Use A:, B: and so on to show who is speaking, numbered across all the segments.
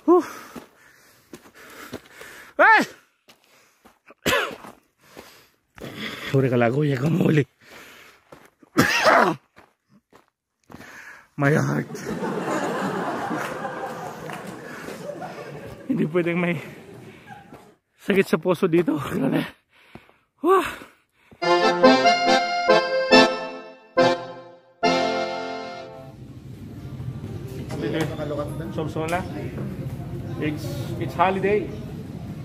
A: Whew. Ay! Huli ka lang kuya, kumuli. My heart. Hindi pwedeng may sakit sa puso dito. Wah! Solsona. It's holiday.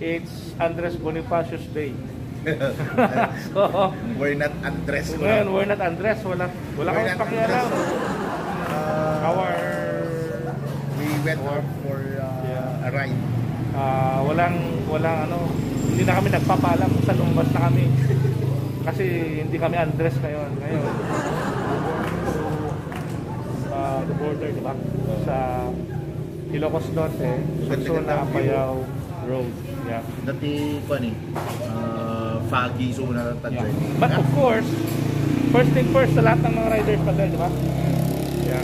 A: It's Andres Bonifacius Day. So,
B: we're not Andres.
A: We're not Andres. Wala kang pakialam.
B: We went out for a ride.
A: Walang hindi na kami nagpapaalam sa lumabas na kami. Kasi hindi kami Andres ngayon. The border, di ba? Sa Ilocos Norte, Solsona, Apayao Road. Yeah.
B: Dati ko foggy zona ng Tagay.
A: Yeah. But of course, first thing first sa lahat ng mga riders pala, di ba? Yeah.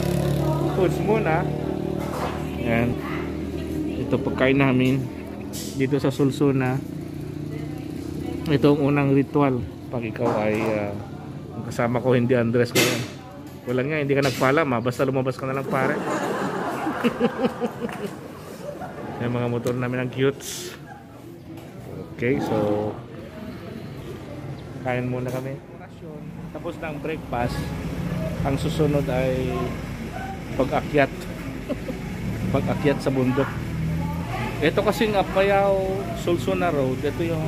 A: Foods muna. Yan. Ito pagkain namin dito sa Solsona. Ito ang unang ritual pag ikaw ay kasama ko hindi Andres ko yan. Walang nga, hindi ka nagpaalam basta lumabas ka na lang pare. Yung mga motor namin ang cutes. Okay, so kain muna kami. Tapos na ang breakfast. Ang susunod ay pag-akyat. Pag-akyat sa bundok. Ito kasing Apayao Solsona Road. Ito yung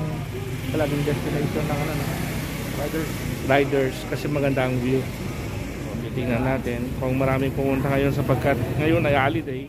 A: talagang destination ng riders kasi maganda ang view. Tingnan natin kung maraming pumunta ngayon sapagkat ngayon ay holiday.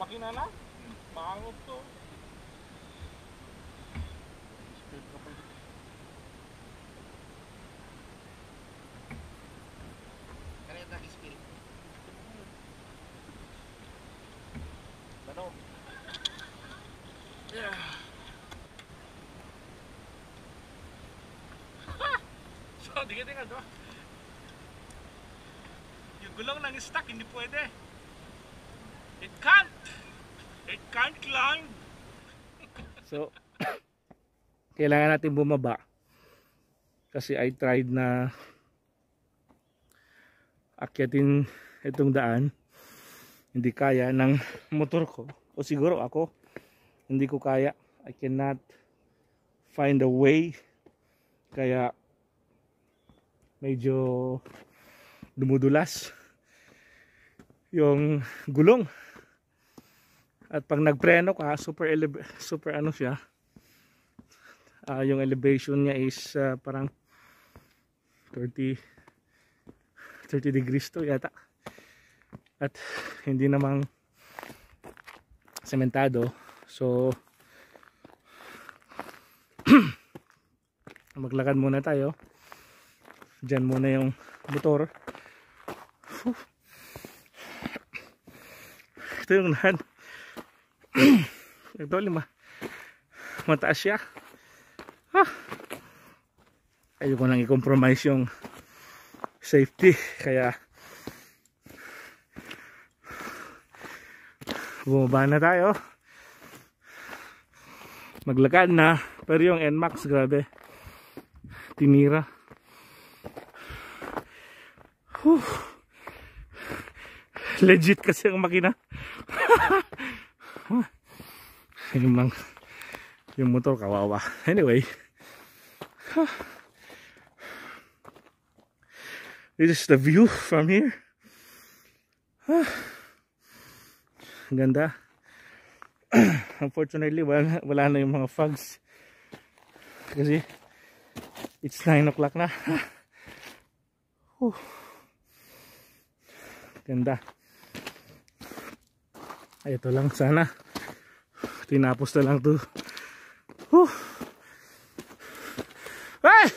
A: makina na. Maangot to.
B: Kaya nag-spill. Ano?
A: Yeah. So, di ka tingnan to. Yung gulong ng stock, hindi pwede. It can't climb. So, kailangan natin bumaba. Kasi I tried na akyatin itong daan. Hindi kaya ng motor ko. O siguro ako, hindi ko kaya. I cannot find a way. Kaya medyo dumudulas yung gulong. At pag nagpreno ka, super ano siya. Yung elevation niya is parang 30 degrees to yata. At hindi namang sementado. So maglakad muna tayo. Diyan muna yung motor. Ito yung lahat. Ito mataas siya. Ayoko nang i-compromise yung safety. Kaya bumaba na tayo. Maglakad na. Pero yung NMAX, grabe, tinira. Legit kasi ang makina. Yung motor kawawa. Anyway, this is the view from here. Ganda. Unfortunately wala na yung mga fogs kasi it's 9 o'clock na. Ganda. Ay, ito lang sana tinapos na lang to. Ay!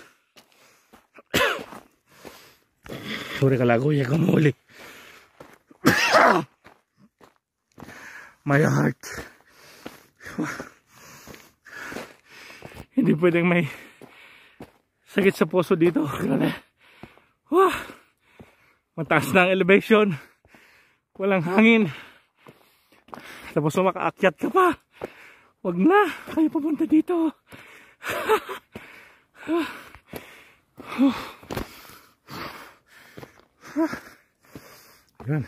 A: Sorry kalagoy, kamuli. My heart. Hindi pwedeng may sakit sa puso dito. Grabe. Mataas na ang elevation. Walang hangin. Tapos makaakyat ka pa. Wag na. Kayo pupunta dito. Yan.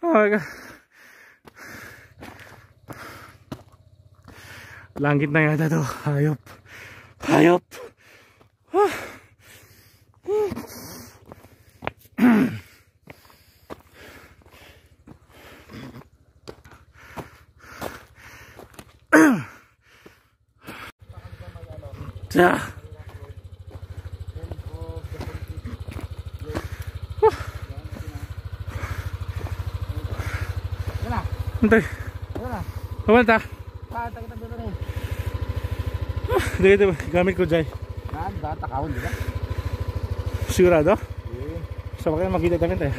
A: Oh my God. Langit na yata to. Hayop. Hayop. Hintay. Kumanta. Dito gamit ko dyan.
B: Takawin dito.
A: Sigurado? Sa bakit makita tayo tayo.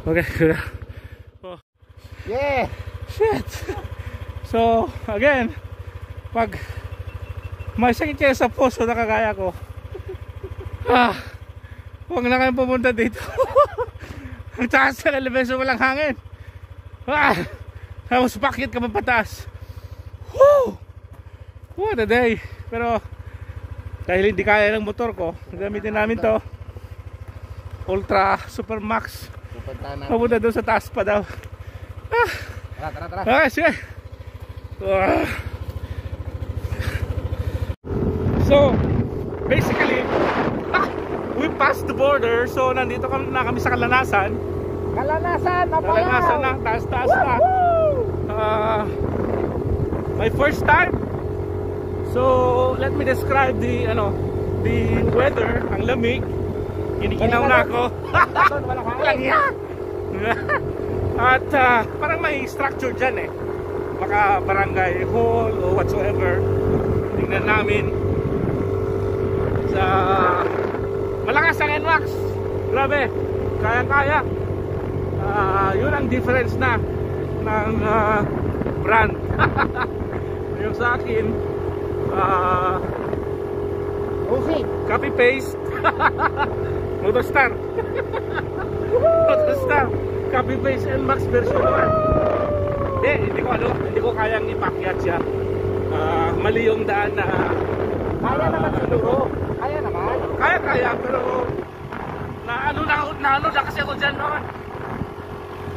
A: Okay. Oh.
B: Yeah!
A: Shit! So again, pag may sakit kayo sa puso na kagaya ko, huwag na kayong pumunta dito. Ang taas ng elevation, walang hangin. Tapos bakit ka mapataas. What a day. Pero dahil hindi kaya ng motor ko, gamitin namin to Ultra Super Max. Papunta doon sa taas pa daw.
B: Tara.
A: Okay, sige. So basically we passed the border. So nandito na kami sa Kalanasan.
C: Kalanasan, Apayao.
A: Kalanasan na, taas-taas na. My first time. So, let me describe the weather, ang lamig. Kinikinaw na ako. Walang yan. At parang may structure dyan eh. Baka barangay hall o whatsoever. Tingnan namin. Sa malakas ang NMAX. Grabe. Kaya-kaya. Yun ang difference na ng brand. Yung sa akin copy paste. Motostar. Motostar copy paste NMAX version 1. Hindi ko kayang ipakyat siya. Mali yung daan na
C: Kaya naman siguro. Kaya naman.
A: kaya pero naano na kasi ako dyan noon.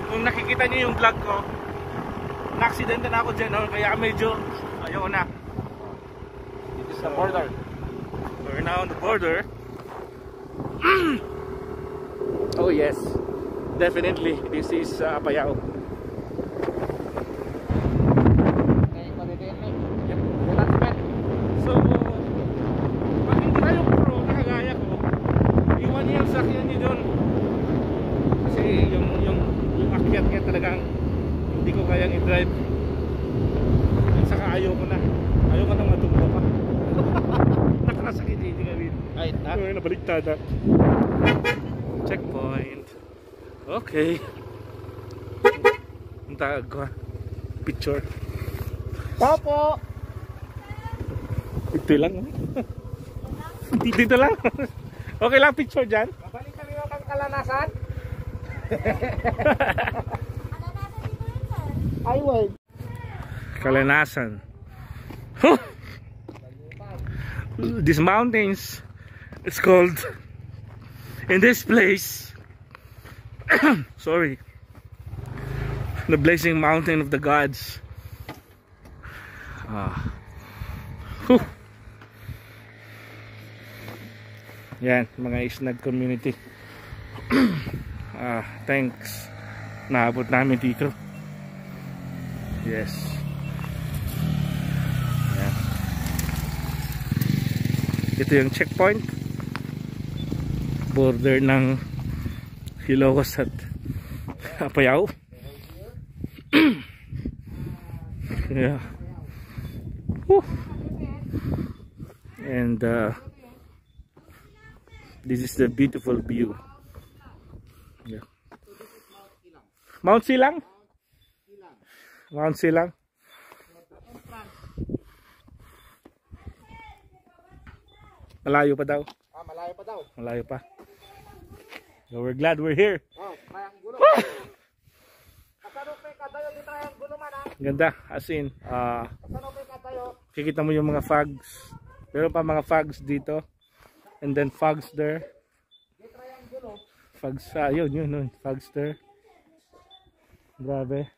A: Kung nakikita niyo yung vlog ko, na-accident na ako dyan noon, kaya medyo ayaw na. This is the border. We're now on the border. Oh yes, definitely this is Apayao. So pag hindi kayo pro na kagaya ko, iwan niyo yung sakyan niyo doon. Kasi yung akyat talagang hindi ko kayang i-drive. At saka ayaw ko na matumba pa. Nakasakit hindi kami.
B: Ay,
A: Nabaliktad na. Checkpoint. Okay. Ang tawag ko. Picture.
C: Opo.
A: Ito lang. Dito lang. Okay lang picture dyan.
C: Babalik kami ng Kalanasan. Ay, wait.
A: Kalanasan. These mountains, it's called, in this place, sorry, the blazing mountain of the gods. Yan, mga Isnag community. Thanks, naabot namin dito. Yes. Yan. Ito yung checkpoint, border ng Ilocos at Apayao. Yeah. Woo. And this is the beautiful view. Yeah. Mount Silang? Mount Silang? Malayo pa daw.
C: Malayo pa daw.
A: Malayo pa. So we're glad we're here.
C: Oh, kayang gulo. Kasano pa kadayo dito yung gulo man ha?
A: Ganda, as in,
C: Kasano pa kadayo?
A: kikita mo yung mga fogs. Meron pa mga fogs dito. And then fogs there. Fogs, yun. Fogs there. Grabe.